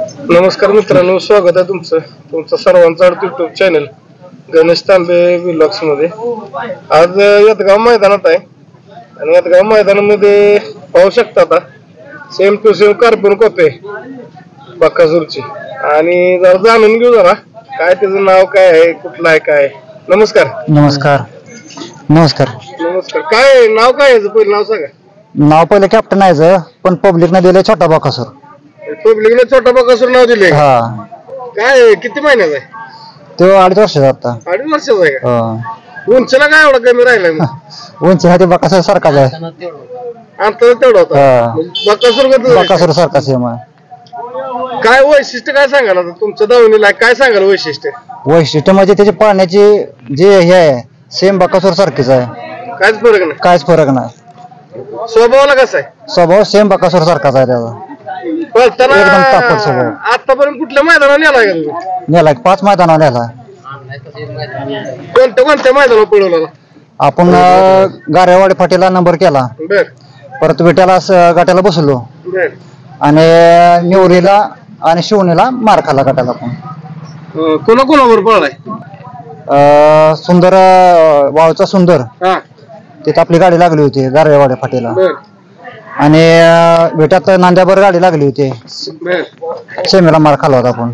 नमस्कार मित्रांनो, स्वागत आहे तुमचं सर्वांचं युट्यूब चॅनल गणेश तांबे व्लॉग्स मध्ये. आज यदगाव मैदानात आहे आणि यदगाव मैदानामध्ये पाहू शकता आता same to same carbon copy बकासूरची. आणि जरा जाणून घेऊ जरा काय त्याचं नाव काय आहे, कुठलं आहे काय. नमस्कार. नमस्कार नमस्कार नमस्कार. काय नाव काय आहे, पहिलं नाव सांगा. नाव पहिलं कॅप्टन आहे पण पब्लिकने दिले छोटा बकासूर. पब्लिकने छोटा बकासूर नाव दिले. हा, काय किती महिन्याचा आहे? तो 2.5 वर्षाचा आता. 2.5 वर्षाचा आहे का? हा. उंचीला काय एवढा कमी राहिला मग? उंची हा ते बकासूर सारखाच आहे. आता तेवढा होता हा. बकासूर सारखाच आहे. मग काय वैशिष्ट्य काय सांगाल आता तुमच्या दावणीला, काय सांगाल वैशिष्ट्य? वैशिष्ट्य म्हणजे त्याची पाळण्याची जे हे आहे सेम बकासूर सारखीच आहे. काहीच फरक नाही. काहीच फरक नाही. स्वभावाला कसा आहे? स्वभाव सेम बकासूर सारखाच आहे त्याचा. पळताना एकदम तापट स्वभाव. आतापर्यंत कुठल्या मैदानावर नेलाय का तुम्ही? नेला 5 मैदानावर नेला. कोणत्या मैदानावर पळवला? आपण गारेवाडी फाटीला नंबर केला. बर परत विट्याला गाट्याला बसलो बर. आणि निवरीला आणि शिवणीला मार खाला गटाला. पण कोणाकोणावर पळलाय? सुंदर वाळचा सुंदर, हा तिथे आपली गाडी लागली होती गारेवाडी फाटीला. बर आणि विट्यात नांद्यावर गाडी लागली होती. बर. सेमीला मार खाला होता आपण,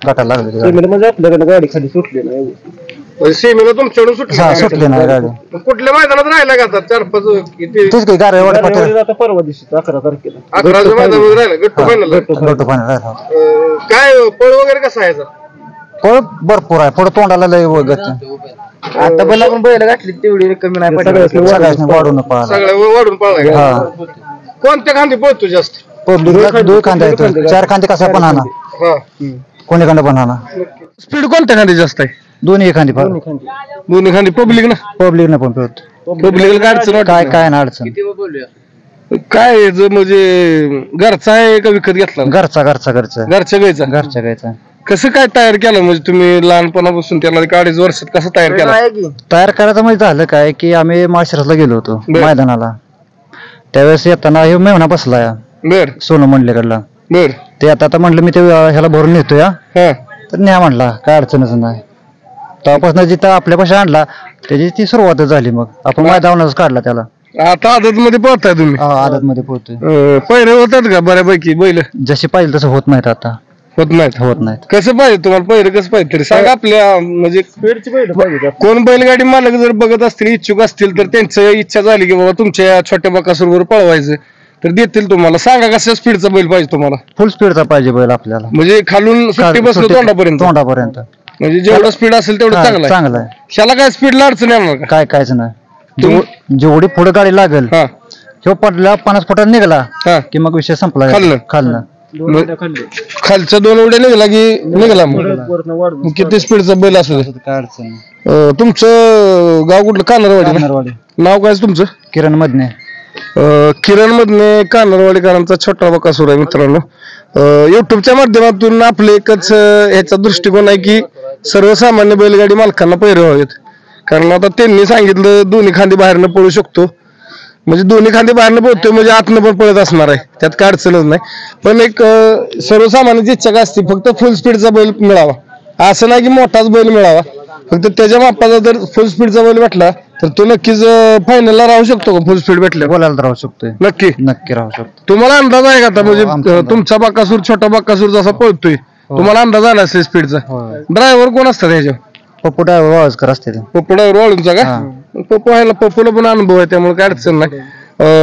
गटाला लागली होती गाडी. म्हणजे आपल्याकडे गाडी खाली सुटली नाही, सीमेला तुमच्याकडून सुटली नाही गाडी. कुठल्या मैदानात राहिला का आता? 4-5 किती? तेच की गारेवाडी फाटीला आता परवा दिवशी 11 तारखेला 11 मैदानात राहिला. गट्टू फायनल. गट्टू फायनल राहिला. काय पळ वगैरे कसा आहे? पळ भरपूर आहे. पुढे तोंडाला लय वगत. आता पण आपण बैल घातली तेवढी कमी नाही पडली. सगळ्याच वाढून पळाला. सगळ्या वाढून पळाला. हा. कोणत्या खांदी पळतो जास्त? पब्लिक 2 खांदे आहेत. 4 खांदे कसा पण आणा, हा कोणीकडे पण आणा. स्पीड कोणत्या खांदी जास्त आहे? दोन्ही खांदी. दोन्ही खांदी. पब्लिक ना पब्लिक न पण पळतो. पब्लिकला अडचण काय ना अडचण. काय म्हणजे घरचा आहे का विकत घेतला? घरच्या घरच्या गायचा. कसं काय तयार केलं म्हणजे तुम्ही लहानपणापासून त्याला 2.5 वर्षात कसं तयार केला? तयार करायचं म्हणजे झालं काय की आम्ही माळशिरसला गेलो होतो मैदानाला. त्यावेळेस येताना हे मेहना बसला बर सोनू मंडलेकडला. बर. ते आता म्हणलं मी ते ह्याला भरून नेतो या, हा तर न्या म्हणला, काय अडचणच नाही. तेव्हापासून जिथं आपल्यापाशी आणला त्याची ती सुरुवातच झाली. मग आपण मैदानाच काढला त्याला. आता आदत मध्ये पळताय तुम्ही? आदत मध्ये पोहतोय. पहिले होतात का बऱ्यापैकी बैल? जसे पाहिजे तसं होत नाहीत आता. होत नाहीत. कसं पाहिजे तुम्हाला पहिलं, कसं पाहिजे तरी सांगा. आपल्या म्हणजे कोण बैलगाडी मालक जर बघत असतील, इच्छुक असतील, तर त्यांचं इच्छा झाली की बाबा तुमच्या छोट्या बकासूरवर पळवायचं तर देतील तुम्हाला. सांगा कशा स्पीडचा बैल पाहिजे तुम्हाला? फुल स्पीडचा पाहिजे बैल आपल्याला. म्हणजे खालून सुट्टी बसलो तोंडापर्यंत. म्हणजे जेवढा स्पीड असेल तेवढं चांगलं आहे. ह्याला काय स्पीडला अडचण येणार का? कायच नाही. जेवढी पुढे गाडी लागेल किंवा पडला 50 फुटात निघाला की मग विषय संपला. खालनं खालच्या 2 उड्या निघाला की निघाला. मग किती स्पीडचा बैल असू दे काय अडचण. तुमचं गाव कुठलं? कानरवाडी. नाव काय तुमचं? किरण मधने. किरण मधने कानरवाडीकरांचा छोटा बकासूर आहे मित्रांनो. युट्यूबच्या माध्यमातून आपलं एकच ह्याचा दृष्टिकोन आहे की सर्वसामान्य बैलगाडी मालकांना पैरे व्हावेत. कारण आता त्यांनी सांगितलं दोन्ही खांदी बाहेरनं पळू शकतो. म्हणजे दोन्ही खांदी बाहेरनं पळतोय म्हणजे आतनं पण पळत असणार आहे, त्यात काय अडचणच नाही. पण एक सर्वसामान्य इच्छा काय असते, फक्त फुल स्पीडचा बैल मिळावा. असं नाही की मोठाच बैल मिळावा, फक्त त्याच्या मापाचा जर फुल स्पीडचा बैल भेटला तर तो नक्कीच फायनलला राहू शकतो का? फुल स्पीड भेटल्या बोलायला राहू शकतोय. नक्की राहू शकतो. तुम्हाला अंदाज आहे का आता? म्हणजे तुमचा बकासूर छोटा बकासूर जसा पळतोय तुम्हाला अंदाज आला असेल स्पीडचा. ड्रायव्हर कोण असतात ह्याच्या? पप्पू ड्रायव्हर वाळूजकर असते. पप्पू ड्रायव्हर वाळूंचा का? पप्पूला पण अनुभव आहे त्यामुळे काय अडचण नाही.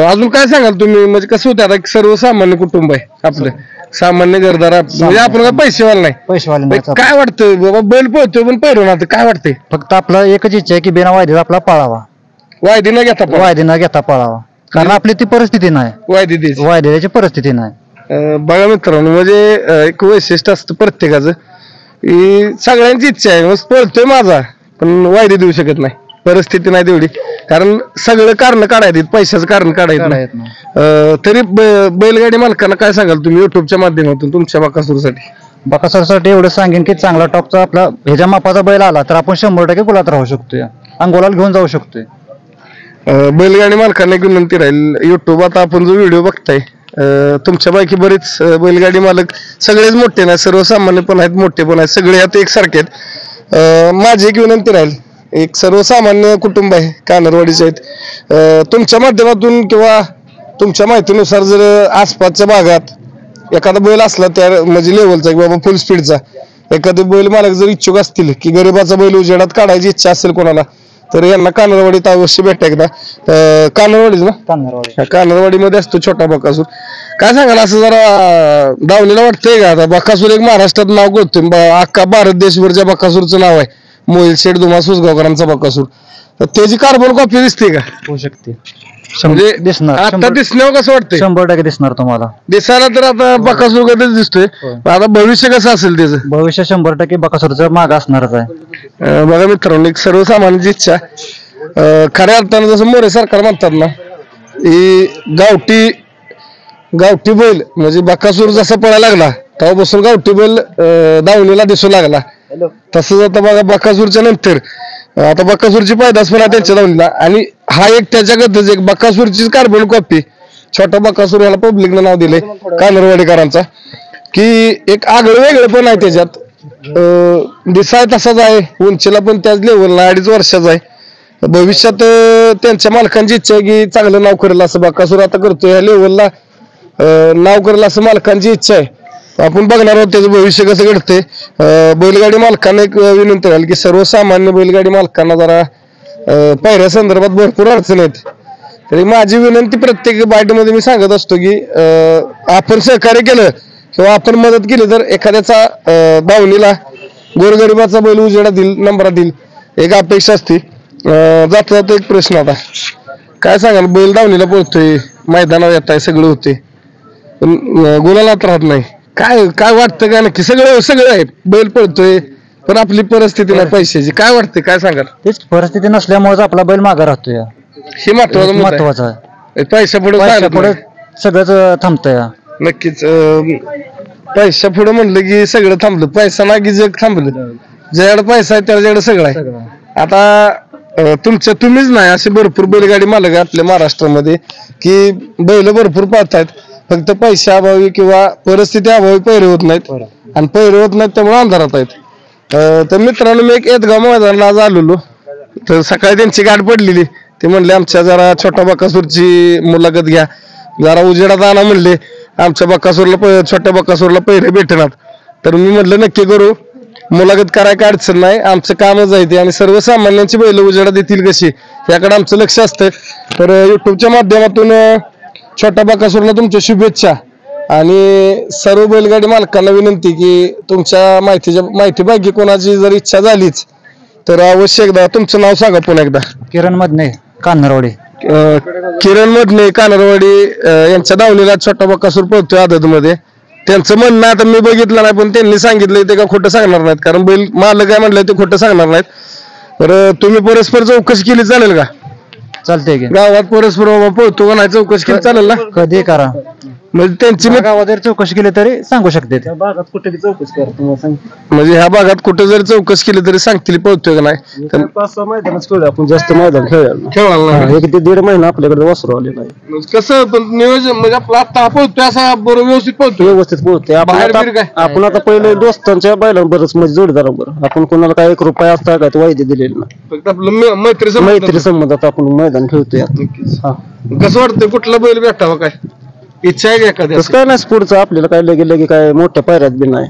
अजून काय सांगाल तुम्ही? म्हणजे कसं होतं आता सर्वसामान्य कुटुंब आहे आपलं, सामान्य घरदार, म्हणजे आपण काय पैसेवाले नाही. काय वाटतं बाबा बैल पळतोय पण पैरू ना, काय वाटतंय? फक्त आपला एकच इच्छा आहे की बिना वायदीचा आपला पाळावा. वायदी न घेता पाळावा. कारण आपली ती परिस्थिती नाही. वायद्याची परिस्थिती नाही. बघा मित्रांनो, म्हणजे एक वैशिष्ट्य असतं प्रत्येकाचं. सगळ्यांची इच्छा आहे मग पळतोय माझा, पण वायदी देऊ शकत नाही, परिस्थिती नाही तेवढी. कारण सगळं कारण काढायचं, पैशाचं कारण काढायचं नाही. तरी बैलगाडी मालकांना काय सांगाल तुम्ही युट्यूबच्या माध्यमातून तुमच्या बकासूरसाठी? एवढं सांगेन की चांगला टॉपचा आपला ह्याच्या मापाचा बैल आला तर आपण 100% गुलात राहू शकतोय, अंगोलाला घेऊन जाऊ शकतोय. बैलगाडी मालकांना एक विनंती राहील, युट्यूब आता आपण जो व्हिडिओ बघताय तुमच्यापैकी बरेच बैलगाडी मालक सगळेच मोठे नाही, सर्वसामान्य पण आहेत, मोठे पण आहेत, सगळे आता एकसारखे आहेत. माझी एक विनंती राहील, एक सर्वसामान्य कुटुंब आहे, कानरवाडीचे आहेत. तुमच्या माध्यमातून किंवा तुमच्या माहितीनुसार जर आसपासच्या भागात एखादा बैल असला त्या म्हणजे लेवलचा किंवा फुल स्पीडचा एखादे बैल मालक जर इच्छुक असतील की गरीबाचा बैल उजेडात काढायची इच्छा असेल कोणाला, तर यांना कानरवाडीत अवश्य भेटा एकदा. कानरवाडीच ना, कानरवाडीमध्ये असतो छोटा बकासूर. काय सांगाल असं जरा दावणीला वाटतंय का आता बकासूर एक महाराष्ट्रात नाव करतोय, अख्खा भारत देशभरच्या बकासूरचं नाव आहे, मोहिल शेठ धुमा सुसगावकरांचा बकासूर. तर त्याची कार्बन कॉपी दिसते का? होऊ शकते, म्हणजे दिसणार, आता दिसण्यावर कसं वाटतंय? 100% दिसणार तुम्हाला. दिसायला तर आता बकासूर कधीच दिसतोय, आता भविष्य कसं असेल त्याचं? भविष्य 100% बकासूरचं माग असणारच आहे. बघा मित्रांनो, एक सर्वसामान्याची इच्छा खऱ्या अर्थानं जसं मोरे सरकार म्हणतात ना, ही गावठी बैल म्हणजे बकासूर जसा पळायला लागला तेव्हापासून गावठी बैल दावणीला दिसू लागला. तसंच आता बघा बकासूरच्या नंतर आता बकासूरची पैदास पण आहे त्यांच्या दावणीला, आणि हा एक त्याच्याकडेच एक बकासूरचीच कार्बन कॉपी छोटा बकासूर याला पब्लिकनं नाव दिले कानरवाडीकरांचा, की एक आगळं वेगळं पण आहे त्याच्यात. दिसाय तसाच आहे, उंचीला पण त्याच लेवलला 2.5 वर्षाचा आहे. भविष्यात त्यांच्या मालकांची इच्छा आहे की चांगलं नाव करेल असं बकासूर आता करतोय, या लेवलला नाव करेल असं मालकांची इच्छा आहे. आपण बघणार आहोत त्याचं भविष्य कसं घडते. बैलगाडी मालकांना एक विनंती राहील की सर्वसामान्य बैलगाडी मालकांना जरा पायऱ्या संदर्भात भरपूर अडचण आहेत. तरी माझी विनंती प्रत्येक बाईटमध्ये मी सांगत असतो की आपण सहकार्य केलं किंवा आपण मदत केली तर एखाद्याचा दावणीला गोरगरिबाचा बैल उजेडा दिल, नंबरात दिल, एक अपेक्षा असते. जाता जाता एक प्रश्न, आता काय सांगाल, बैल दावणीला पळतोय, मैदानावर येत आहे, सगळं होते पण गुलालात राहत नाही, काय काय वाटतं का नक्की? सगळं आहे, बैल पळतोय पण आपली परिस्थिती नाही पैशाची, काय वाटतं, काय सांगाल? तेच परिस्थिती नसल्यामुळे आपला बैल मागे राहतोय, हे महत्वाचं आहे. पैसा पुढे सगळंच थांबतंय. नक्कीच पैसा पुढे म्हणलं की सगळं थांबलं, पैसा ना की जग थांबलं. ज्याकडे पैसा आहे त्याच्याकडे सगळं आहे. आता तुम्हीच नाही, असे भरपूर बैलगाडी मालक आहे आपल्या महाराष्ट्रामध्ये की बैल भरपूर पाळतायत, फक्त पैशा अभावी किंवा परिस्थिती अभावी पैरे होत नाहीत, आणि पैरे होत नाहीत त्यामुळे अंधारात आहेत. तर मित्रांनो, मी एक येतगाव मैदानाला आज आलेलो, तर सकाळी त्यांची गाठ पडलेली, ते म्हणले आमच्या जरा छोटा बकासूरची मुलाखत घ्या, जरा उजेडात आणा म्हणले, आमच्या बकासूरला छोट्या बकासूरला पैरे भेटणार. तर मी म्हटलं नक्की करू, मुलाखत करायला काय अडचण नाही, आमचं कामच आहे ते, आणि सर्वसामान्यांची बैल उजेडात देतील कशी याकडे आमचं लक्ष असतं. तर युट्यूबच्या माध्यमातून छोटा बकासूरला तुमच्या शुभेच्छा, आणि सर्व बैलगाडी मालकांना विनंती की तुमच्या माहितीपैकी कोणाची जर इच्छा झालीच तर अवश्य एकदा तुमचं नाव सांगा पुन्हा एकदा. किरण मधने, कानरवाडी. किरण मधने, कानरवाडी यांच्या दावणीला छोटा बकासूर पळतोय आदतमध्ये. त्यांचं म्हणणं आता मी बघितलं नाही, पण त्यांनी सांगितलं ते का खोटं सांगणार नाहीत, कारण बैल मालक काय म्हणलंय ते खोटं सांगणार नाहीत. तर तुम्ही परस्पर चौकशी केली चालेल का? चालतंय की, गावात परस्पर पळतो का नाही चौकशी केली चालेल ना? कधी करा, म्हणजे त्यांची गावात जर चौकशी केली तरी सांगू शकते. म्हणजे ह्या भागात कुठे जरी चौकशी केली तरी सांगतील पळतोय का नाही. 5-6 मैदानच खेळू आपण, जास्त मैदान खेळायला 1-1.5 महिना आपल्याकडे वासरू आले नाही. कसं पण नियोजन म्हणजे आपला आता पळतोय असा बरोबर व्यवस्थित पळतोय, व्यवस्थित पोहोचते. आपण आता पहिले दोस्तांच्या बैलांबरच म्हणजे जोडीदारांबर, आपण कोणाला काय 1 रुपया असता काय वायदे दिलेले नाही, फक्त आपलं मैत्री संबंधात आपण मैदान खेळतोय. कसं वाटतं कुठला बैल भेटावं, काय इच्छा आहे का एखाद्या? काय नाही, पुढचं आपल्याला काय लगे काय मोठ्या पायऱ्यात बी नाही,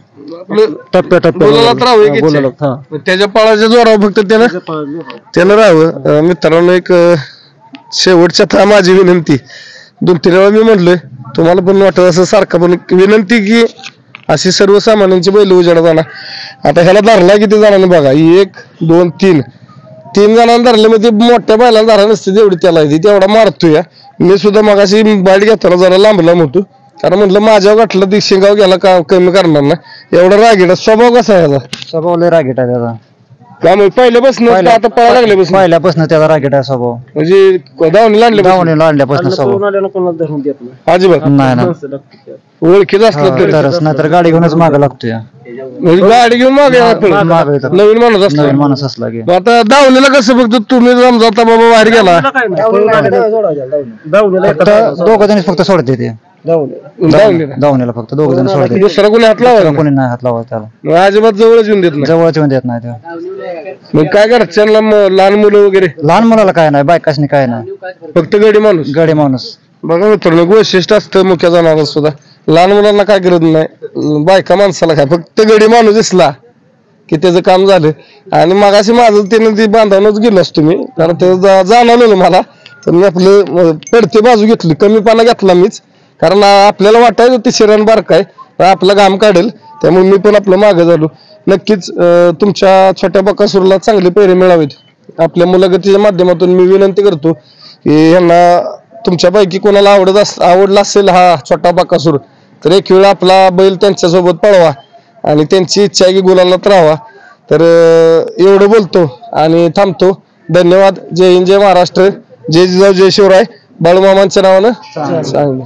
त्याच्या पळाच्या जोरावर फक्त त्यानं राहावं. मित्रांनो, एक शेवटच्या माझी विनंती, 2-3 वेळा मी म्हणलोय, तुम्हाला पण वाटत असं सारखं, पण विनंती की अशी सर्वसामान्यांची बैल उजेडात आणा. आता ह्याला धरला किती जणांनी बघा, 1, 2, 3 जणांना धरले, म्हणजे मोठ्या बैलांना धरा नसते तेवढी त्याला येते, तेवढा मारतोय. मी सुद्धा मगाशी बाईट घेताना जरा लांब होतो, कारण म्हटलं माझ्यावर गाठलं ती शिंगाव गेला का कमी करणार ना, एवढा रागीट. स्वभाव कसा आहे याचा? स्वभाव लय रागीट आहे त्याचा, त्यामुळे पहिल्यापासून आता पळायला लागल्यापासून पहिल्यापासून त्याचा रागीट आहे स्वभाव, म्हणजे दावणीला आणल्यापासून स्वभाव अजिबात नाही, ओळखीच असलं तरच, नाहीतर गाडी घेऊनच मागे लागतोय. म्हणजे गाडी घेऊन मागे नवीन माणूस असला, नवीन माणूस असला की. आता दावणीला कसं फक्त तुम्ही समजा बाबा बाहेर गेला, दोघं जण फक्त सोडते ते, धावण्याला फक्त दोघ जण सोडले, दुसरा कोणी हात लावा कोणी नाही हात लावा त्याला, मग अजिबात जवळच येऊन देत नाही. जवळच येऊन देत नाही तेव्हा. मग काय घरच्यांना लहान मुलं वगैरे लहान मुलाला काय नाही, बायकासनी काय नाही, फक्त गडी माणूस. गडे माणूस. बघा मित्रांनो, वैशिष्ट्य असतं मुख्य जनावर सुद्धा. लहान मुलांना काय गरज नाही, बायका माणसाला काय, फक्त गडी माणूस दिसला की त्याचं काम झालं. आणि मगाशी माझं त्यानं ती बांधावूनच गेलो असतो मी, कारण ते जाणवलं मला. तर मी आपलं पडते बाजू घेतली, कमीपणा घेतला मीच, कारण आपल्याला वाटायचं ते शिरण बारक आहे, आपला घाम काढेल, त्यामुळे मी पण आपलं मागं झालो. नक्कीच तुमच्या छोट्या बकासूरला चांगले पैरे मिळावेत. आपल्या मुलाखतीच्या माध्यमातून मी विनंती करतो की यांना तुमच्यापैकी कोणाला आवडला असेल हा छोटा बकासूर, तर एक वेळ आपला बैल त्यांच्यासोबत पळवा आणि त्यांची इच्छा आहे की गुलालात राहावा. तर एवढं बोलतो आणि थांबतो. धन्यवाद. जय हिंद, जय महाराष्ट्र, जय जिजाऊ, जय शिवराय. बाळूमामांच्या नावानं चांगलं.